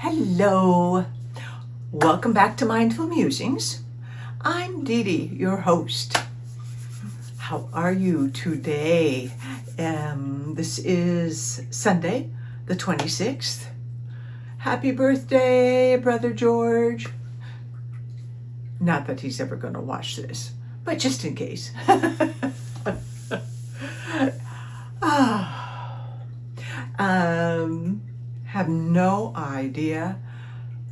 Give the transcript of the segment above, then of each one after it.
Hello, welcome back to Mindful Musings. I'm Dee Dee, your host. How are you today? This is Sunday, the 26th. Happy birthday, Brother George. Not that he's ever going to watch this, but just in case. Have no idea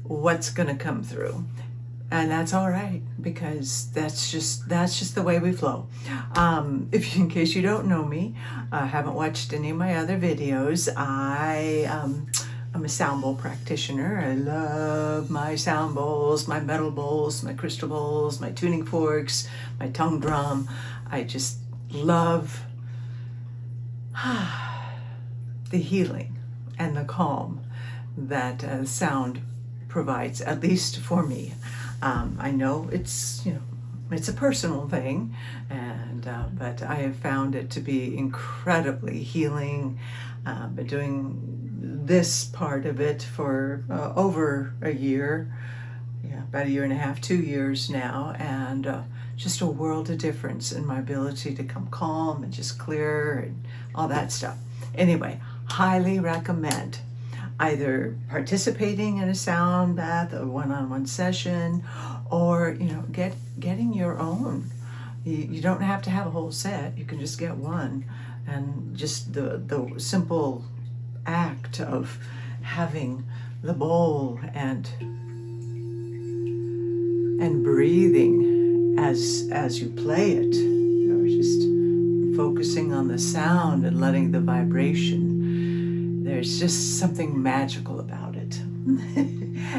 what's going to come through, and that's all right, because that's just the way we flow. In case you don't know me, haven't watched any of my other videos, I'm a sound bowl practitioner. I love my sound bowls, my metal bowls, my crystal bowls, my tuning forks, my tongue drum. I just love the healing and the calm that sound provides, at least for me. I know it's a personal thing, and but I have found it to be incredibly healing. Been doing this part of it for over a year, about a year and a half, 2 years now, and just a world of difference in my ability to come calm and just clear and all that stuff. Anyway, highly recommend either participating in a sound bath, a one-on-one session, or getting your own. You don't have to have a whole set. You can just get one, and just the simple act of having the bowl and breathing as you play it, just focusing on the sound and letting the vibration. There's just something magical about it.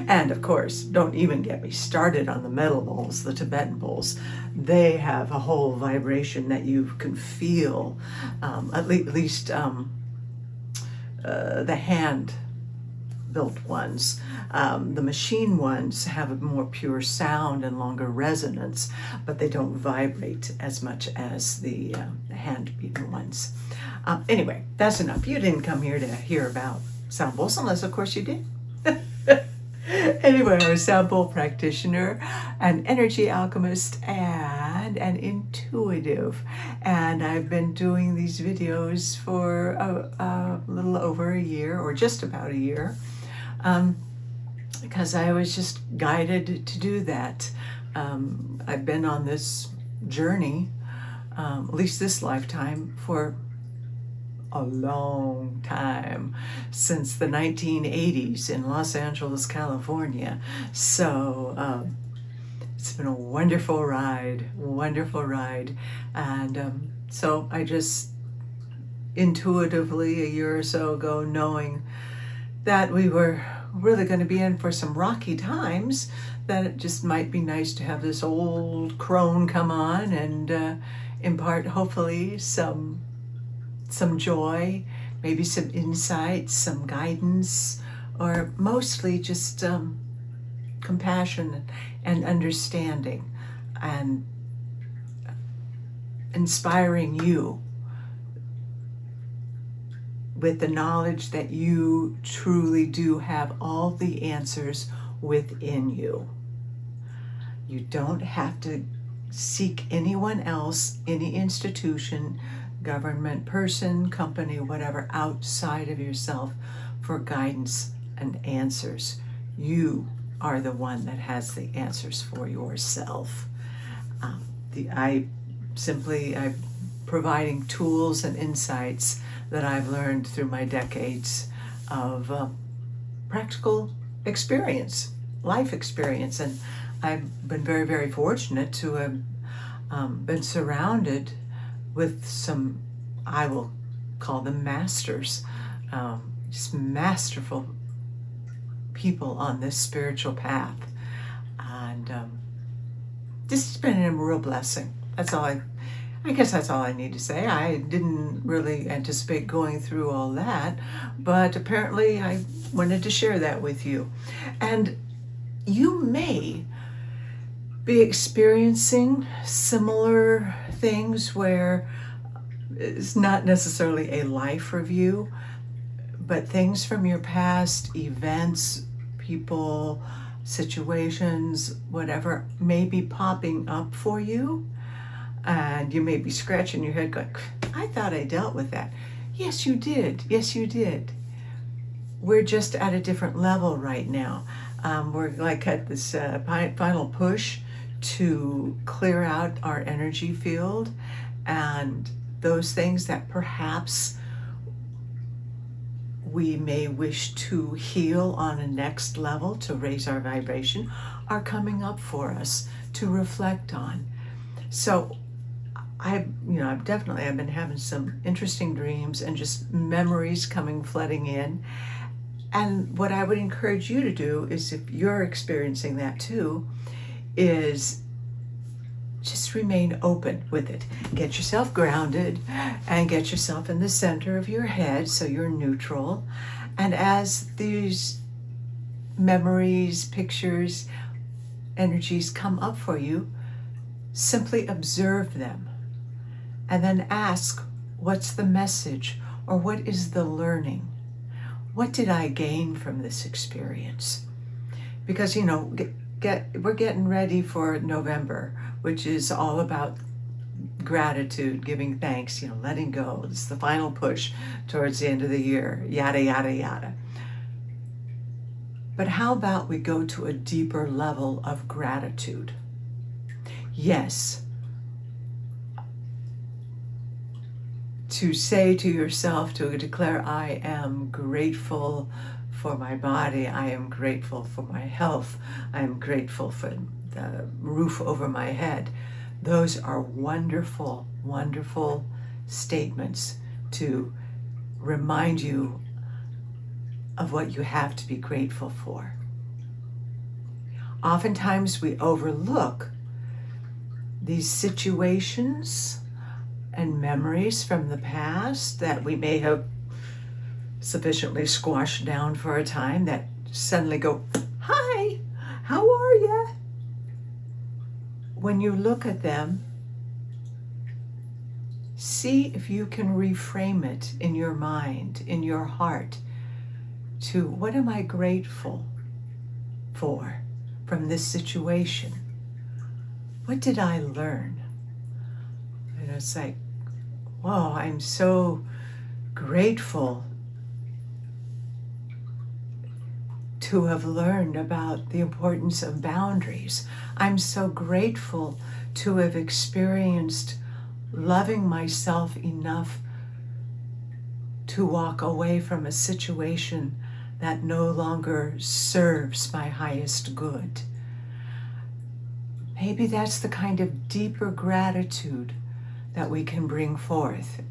And of course, don't even get me started on the metal bowls, the Tibetan bowls. They have a whole vibration that you can feel, at least the hand-built ones. The machine ones have a more pure sound and longer resonance, but they don't vibrate as much as the hand-beaten ones. Anyway, that's enough. You didn't come here to hear about sound bowls, unless of course you did. Anyway, I'm a sound bowl practitioner, an energy alchemist, and an intuitive. And I've been doing these videos for a little over a year, or just about a year, because I was just guided to do that. I've been on this journey, at least this lifetime, for a long time, since the 1980s in Los Angeles, California. So it's been a wonderful ride. And so I just intuitively, a year or so ago, knowing that we were really going to be in for some rocky times, that it just might be nice to have this old crone come on and impart, hopefully, some joy, maybe some insights, some guidance, or mostly just compassion and understanding, and inspiring you with the knowledge that you truly do have all the answers within you. You don't have to seek anyone else, any institution, government, person, company, whatever, outside of yourself for guidance and answers. You are the one that has the answers for yourself. I'm providing tools and insights that I've learned through my decades of practical experience, life experience. And I've been very, very fortunate to have been surrounded with some, I will call them masters, just masterful people on this spiritual path. And this has been a real blessing. That's all I guess that's all I need to say. I didn't really anticipate going through all that, but apparently I wanted to share that with you. And you may be experiencing similar things where it's not necessarily a life review, but things from your past, events, people, situations, whatever, may be popping up for you. And you may be scratching your head going, I thought I dealt with that. Yes, you did. Yes, you did. We're just at a different level right now. We're like at this final push to clear out our energy field, and those things that perhaps we may wish to heal on a next level to raise our vibration are coming up for us to reflect on. So I've been having some interesting dreams and just memories coming flooding in. And what I would encourage you to do is, if you're experiencing that too, is just remain open with it. Get yourself grounded and get yourself in the center of your head so you're neutral. And as these memories, pictures, energies come up for you, simply observe them. And then ask, what's the message, or what is the learning? What did I gain from this experience? Because, we're getting ready for November, which is all about gratitude, giving thanks, letting go. It's the final push towards the end of the year, yada, yada, yada. But how about we go to a deeper level of gratitude? Yes. To say to yourself, to declare, I am grateful for my body, I am grateful for my health, I am grateful for the roof over my head. Those are wonderful, wonderful statements to remind you of what you have to be grateful for. Oftentimes we overlook these situations and memories from the past that we may have sufficiently squashed down for a time that suddenly go, hi, how are ya? When you look at them, see if you can reframe it in your mind, in your heart, to what am I grateful for from this situation? What did I learn? And it's like, whoa, I'm so grateful to have learned about the importance of boundaries. I'm so grateful to have experienced loving myself enough to walk away from a situation that no longer serves my highest good. Maybe that's the kind of deeper gratitude that we can bring forth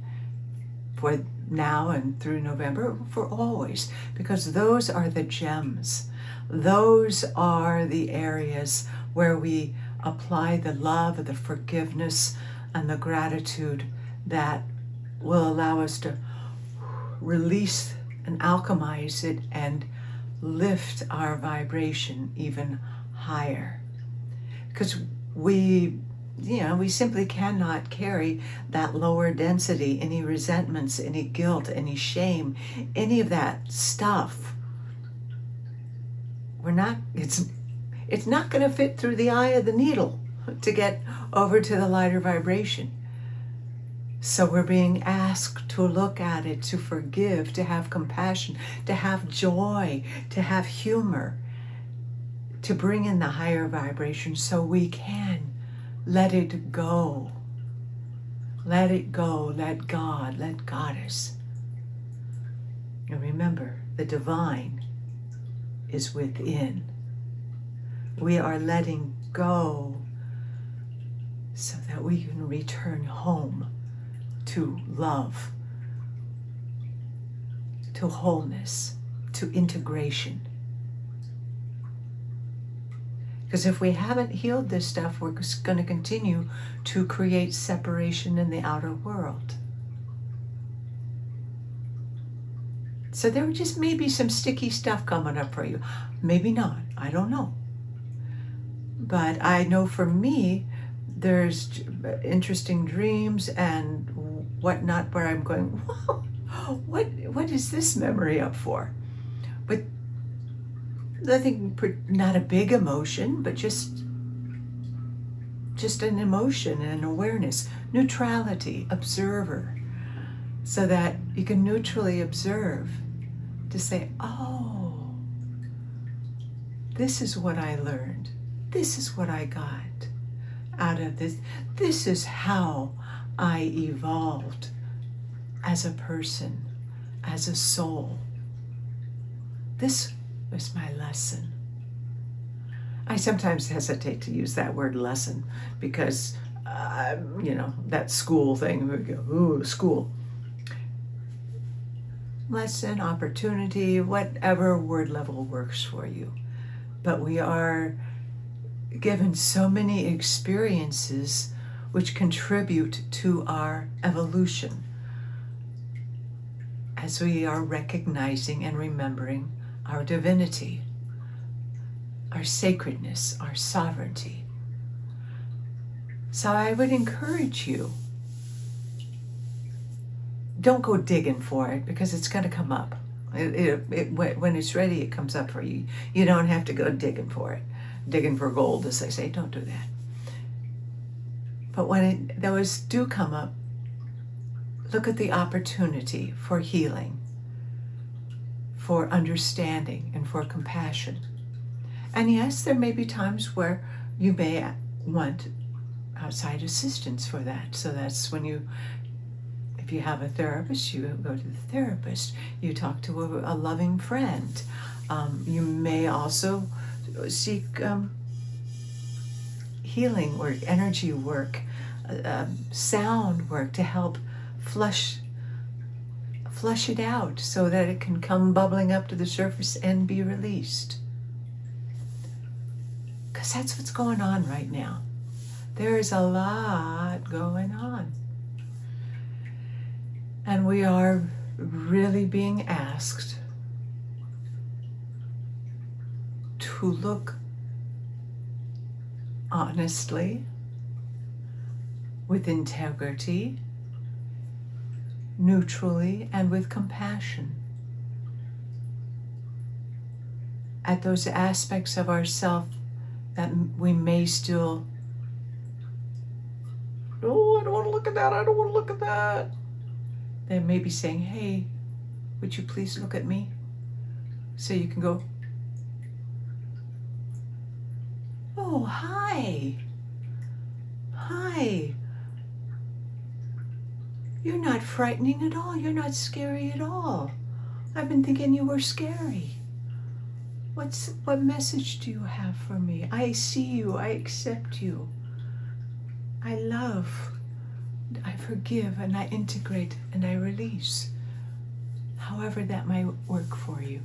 for now and through November, for always, because those are the gems. Those are the areas where we apply the love, the forgiveness, and the gratitude that will allow us to release and alchemize it and lift our vibration even higher. Because we simply cannot carry that lower density, any resentments, any guilt, any shame, any of that stuff. It's not going to fit through the eye of the needle to get over to the lighter vibration. So we're being asked to look at it, to forgive, to have compassion, to have joy, to have humor, to bring in the higher vibration so we can let it go. Let it go. Let God, let Goddess. And remember, the divine is within. We are letting go so that we can return home to love, to wholeness, to integration. Because if we haven't healed this stuff, we're just going to continue to create separation in the outer world. So there just may be some sticky stuff coming up for you. Maybe not. I don't know. But I know for me, there's interesting dreams and whatnot where I'm going, whoa, what is this memory up for? But nothing, not a big emotion, but just an emotion and an awareness, neutrality, observer, so that you can neutrally observe to say, oh, this is what I learned. This is what I got out of this. This is how I evolved as a person, as a soul. This was my lesson. I sometimes hesitate to use that word lesson because, that school thing, we go, ooh, school. Lesson, opportunity, whatever word level works for you. But we are given so many experiences which contribute to our evolution as we are recognizing and remembering our divinity, our sacredness, our sovereignty. So I would encourage you, don't go digging for it because it's going to come up. When it's ready, it comes up for you. You don't have to go digging for it. Digging for gold, as they say. Don't do that. But when those do come up, look at the opportunity for healing, for understanding, and for compassion. And yes, there may be times where you may want outside assistance for that. So that's when if you have a therapist, you go to the therapist. You talk to a loving friend. You may also seek healing work, energy work, sound work to help flush it out so that it can come bubbling up to the surface and be released. Because that's what's going on right now. There is a lot going on. And we are really being asked to look honestly, with integrity, neutrally, and with compassion at those aspects of ourself that we may still, oh, I don't want to look at that, I don't want to look at that. They may be saying, hey, would you please look at me? So you can go, oh, hi. You're not frightening at all. You're not scary at all. I've been thinking you were scary. What message do you have for me? I see you. I accept you. I love. I forgive and I integrate and I release. However that might work for you.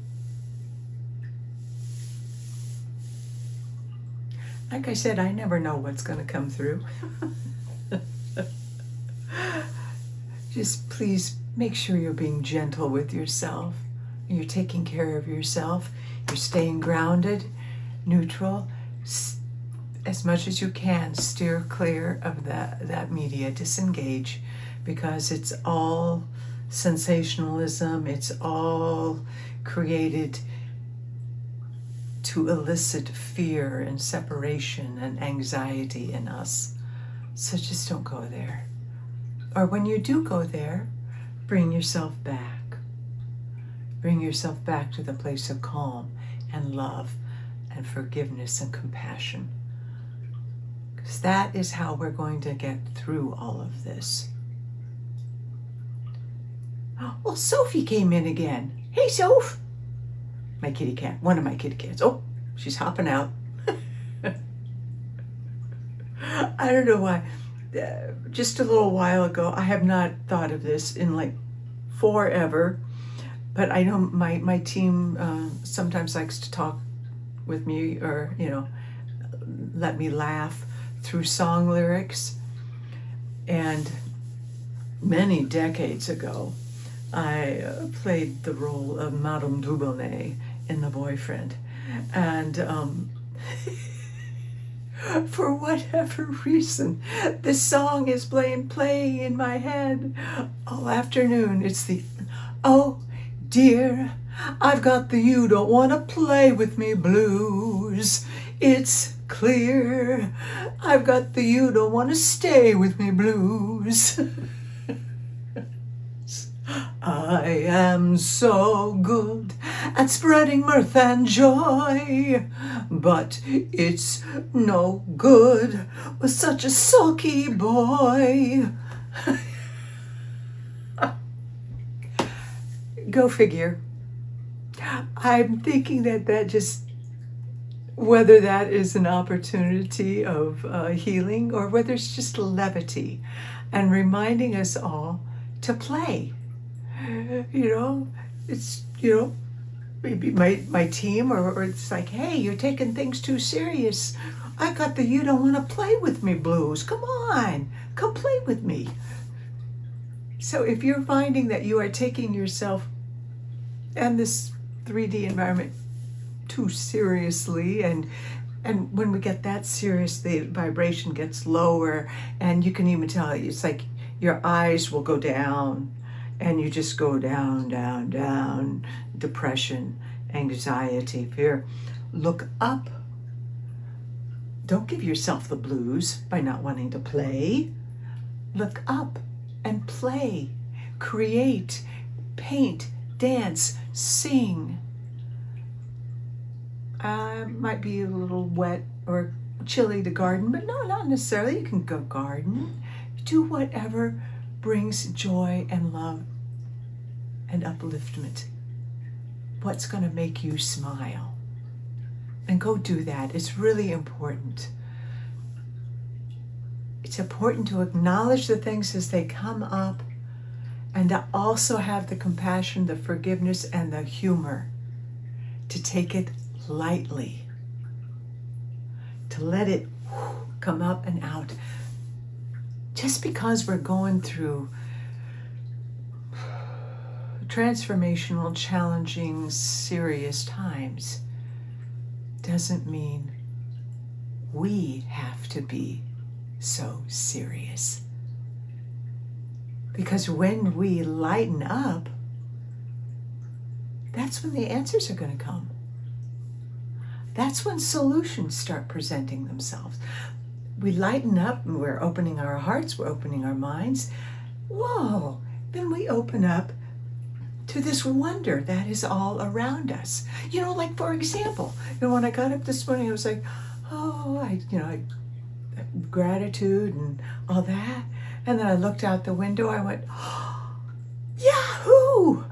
Like I said, I never know what's going to come through. Just please make sure you're being gentle with yourself. You're taking care of yourself. You're staying grounded, neutral. As much as you can, steer clear of that media. Disengage, because it's all sensationalism. It's all created to elicit fear and separation and anxiety in us. So just don't go there. Or when you do go there, bring yourself back. Bring yourself back to the place of calm and love and forgiveness and compassion. Because that is how we're going to get through all of this. Oh, well, Sophie came in again. Hey, Soph. My kitty cat, one of my kitty cats. Oh, she's hopping out. I don't know why. Just a little while ago, I have not thought of this in like forever, but I know my team sometimes likes to talk with me or, let me laugh through song lyrics. And many decades ago, I played the role of Madame Dubonnet in The Boyfriend. And for whatever reason, this song is playing in my head all afternoon. It's the, oh dear, I've got the you don't want to play with me blues. It's clear. I've got the you don't want to stay with me blues. I am so good at spreading mirth and joy, but it's no good with such a sulky boy. Go figure. I'm thinking that just, whether that is an opportunity of healing or whether it's just levity and reminding us all to play. It's, maybe my team or it's like, hey, you're taking things too serious. I got the you don't want to play with me blues. Come on, come play with me. So if you're finding that you are taking yourself and this 3D environment too seriously, and when we get that serious, the vibration gets lower, and you can even tell it's like your eyes will go down, and you just go down, down, down. Depression, anxiety, fear. Look up. Don't give yourself the blues by not wanting to play. Look up and play, create, paint, dance, sing. Might be a little wet or chilly to garden, but no, not necessarily. You can go garden. Do whatever brings joy and love and upliftment. What's going to make you smile? And go do that. It's really important. It's important to acknowledge the things as they come up, and to also have the compassion, the forgiveness, and the humor to take it lightly, to let it come up and out. Just because we're going through transformational, challenging, serious times doesn't mean we have to be so serious. Because when we lighten up, that's when the answers are going to come. That's when solutions start presenting themselves. We lighten up and we're opening our hearts, we're opening our minds. Whoa, then we open up to this wonder that is all around us. Like for example, when I got up this morning, I was like, gratitude and all that. And then I looked out the window, I went, Yahoo!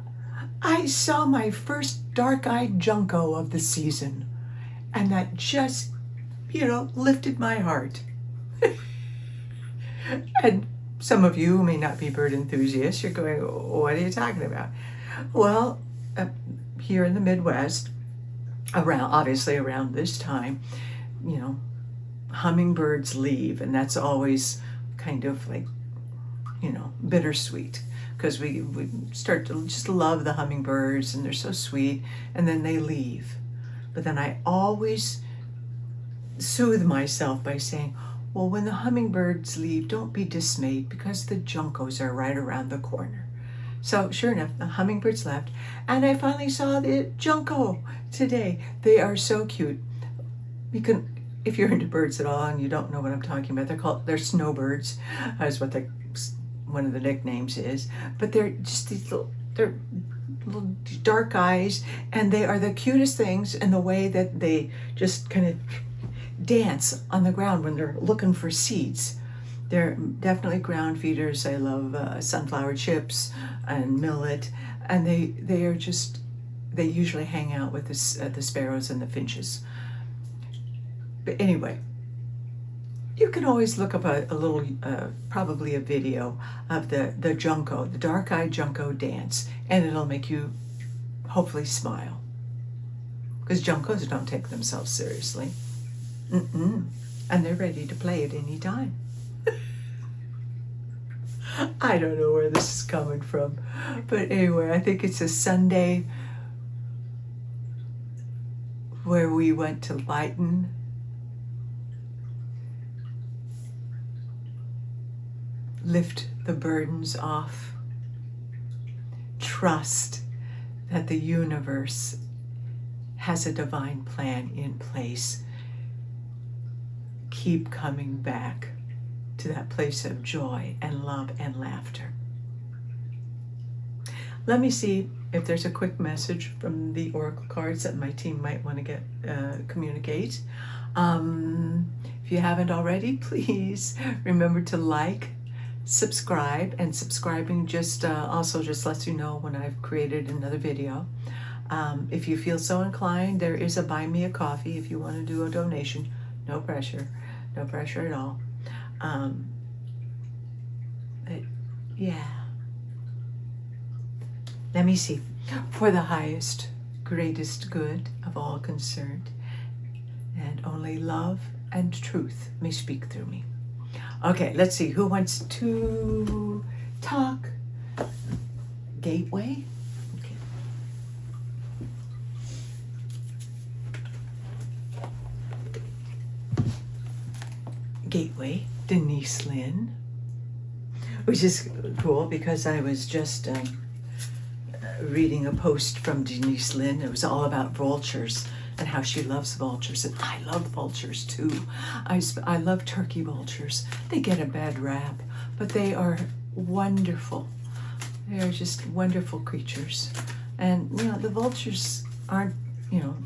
I saw my first dark-eyed junco of the season. And that just, lifted my heart. And some of you may not be bird enthusiasts. You're going, what are you talking about? Well, here in the Midwest, obviously around this time, hummingbirds leave, and that's always kind of like, bittersweet, because we start to just love the hummingbirds, and they're so sweet, and then they leave. But then I always soothe myself by saying, well, when the hummingbirds leave, don't be dismayed, because the juncos are right around the corner. So sure enough, the hummingbirds left, and I finally saw the junco today. They are so cute. You can, if you're into birds at all and you don't know what I'm talking about, they're snowbirds, is what one of the nicknames is. But they're just these little dark eyes, and they are the cutest things in the way that they just kind of dance on the ground when they're looking for seeds. They're definitely ground feeders. I love sunflower chips and millet, and they usually hang out with the sparrows and the finches. But anyway, you can always look up a little, probably a video of the junco, the dark-eyed junco dance, and it'll make you hopefully smile. Because juncos don't take themselves seriously. And they're ready to play at any time. I don't know where this is coming from. But anyway, I think it's a Sunday where we went to lighten, lift the burdens off, trust that the universe has a divine plan in place. Keep coming back to that place of joy and love and laughter. Let me see if there's a quick message from the oracle cards that my team might want to communicate. If you haven't already, please remember to like, subscribe, and subscribing also just lets you know when I've created another video. If you feel so inclined, there is a buy me a coffee if you want to do a donation. No pressure at all. Yeah. Let me see. For the highest, greatest good of all concerned, and only love and truth may speak through me. Okay, let's see. Who wants to talk? Gateway? Okay. Gateway, Denise Lynn. Which is cool because I was just reading a post from Denise Lynn. It was all about vultures and how she loves vultures. And I love vultures too. I love turkey vultures. They get a bad rap, but they are wonderful. They are just wonderful creatures. And, the vultures aren't,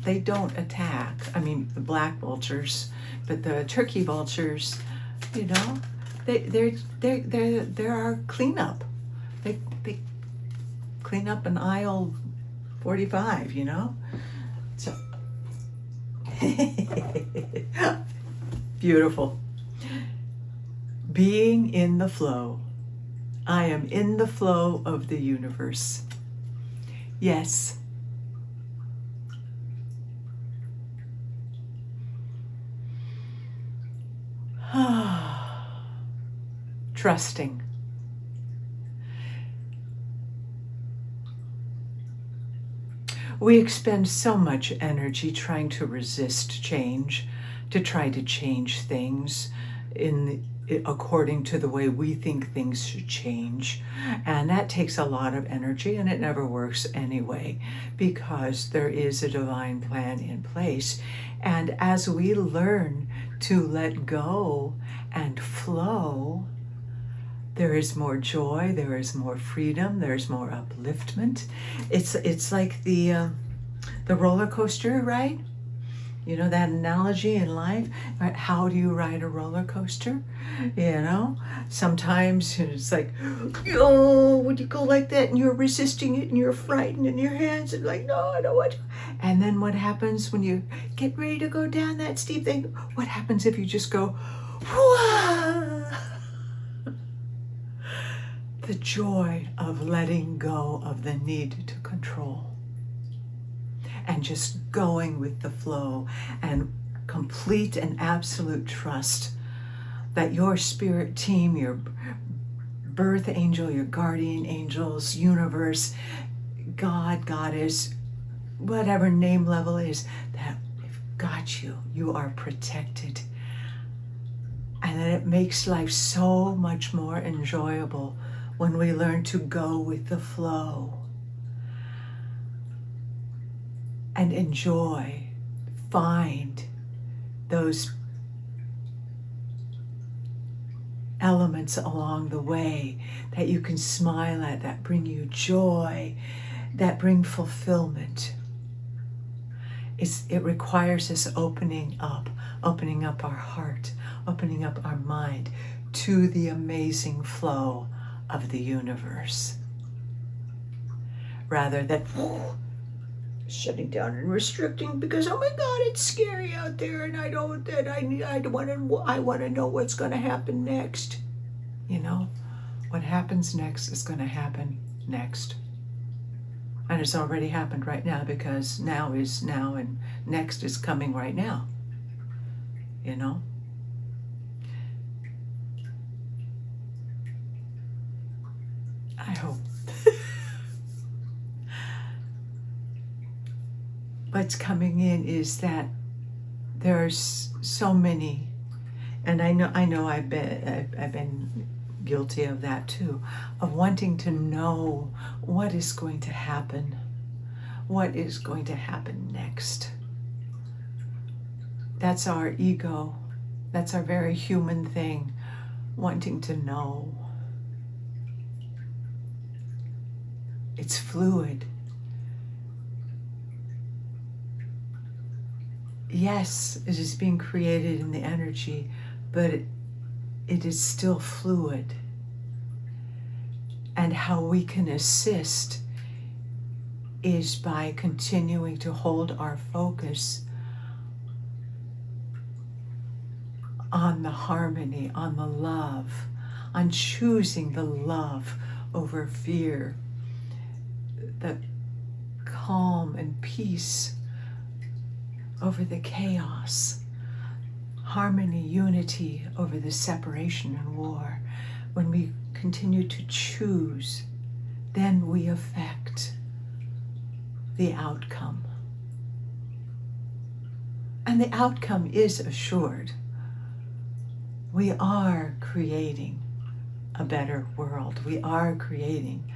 they don't attack. I mean, the black vultures, but the turkey vultures, they're our cleanup. They clean up an aisle 45, So beautiful. Being in the flow. I am in the flow of the universe. Yes. Trusting. We expend so much energy trying to resist change, to try to change things according to the way we think things should change. And that takes a lot of energy, and it never works anyway, because there is a divine plan in place. And as we learn to let go and flow, there is more joy, there is more freedom, there's more upliftment. It's like the roller coaster, right? That analogy in life, right? How do you ride a roller coaster? Sometimes it's like, when you go like that and you're resisting it and you're frightened and your hands are like, no, I don't want to. And then what happens when you get ready to go down that steep thing? What happens if you just go, whoa? The joy of letting go of the need to control and just going with the flow and complete and absolute trust that your spirit team, your birth angel, your guardian angels, universe, God, Goddess, whatever name level is, that they've got you. You are protected. And that it makes life so much more enjoyable when we learn to go with the flow and enjoy, find those elements along the way that you can smile at, that bring you joy, that bring fulfillment. It requires us opening up our heart, opening up our mind to the amazing flow of the universe, rather than shutting down and restricting because, oh my God, it's scary out there, and I want to know what's going to happen next. What happens next is going to happen next, and it's already happened right now, because now is now and next is coming right now. I hope. What's coming in is that there's so many, and I know I've been guilty of that too, of wanting to know what is going to happen, what is going to happen next. That's our ego. That's our very human thing, wanting to know. It's fluid. Yes, it is being created in the energy, but it is still fluid. And how we can assist is by continuing to hold our focus on the harmony, on the love, on choosing the love over fear, the calm and peace over the chaos, harmony, unity over the separation and war. When we continue to choose, then we affect the outcome. And the outcome is assured. We are creating a better world. We are creating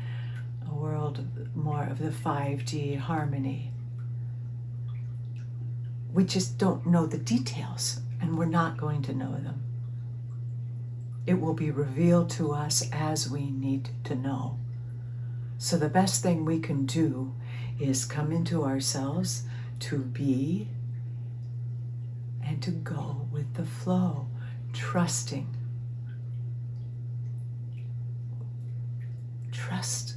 a world more of the 5D harmony. We just don't know the details, and we're not going to know them. It will be revealed to us as we need to know. So the best thing we can do is come into ourselves, to be and to go with the flow, trusting. Trust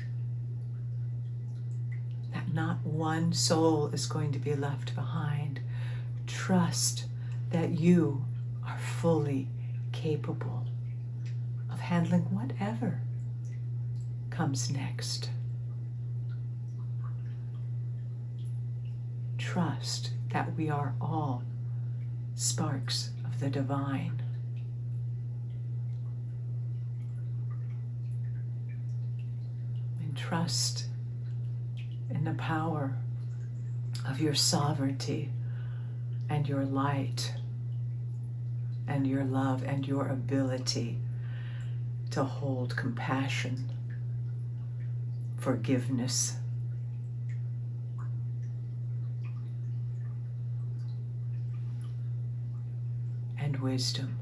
that not one soul is going to be left behind. Trust that you are fully capable of handling whatever comes next. Trust that we are all sparks of the divine. And trust in the power of your sovereignty and your light and your love and your ability to hold compassion, forgiveness, and wisdom.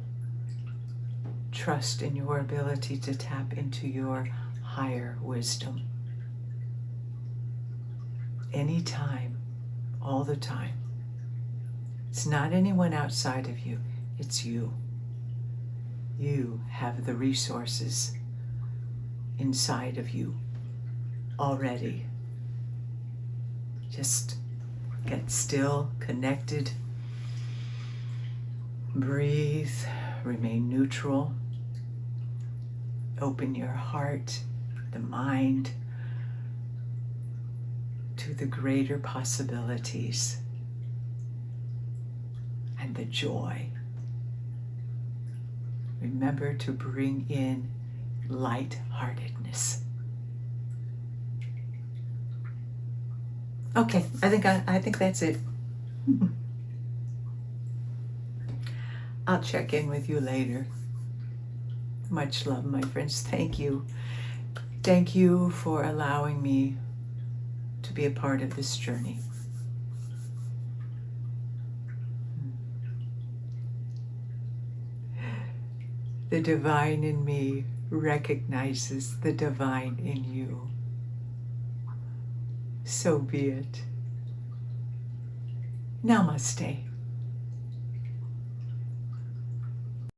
Trust in your ability to tap into your higher wisdom. Anytime, all the time. It's not anyone outside of you, it's you. You have the resources inside of you already. Just get still, connected, breathe, remain neutral, open your heart, the mind, to the greater possibilities and the joy. Remember to bring in lightheartedness. Okay, I think that's it. I'll check in with you later. Much love, my friends. Thank you. Thank you for allowing me to be a part of this journey. The divine in me recognizes the divine in you. So be it. Namaste.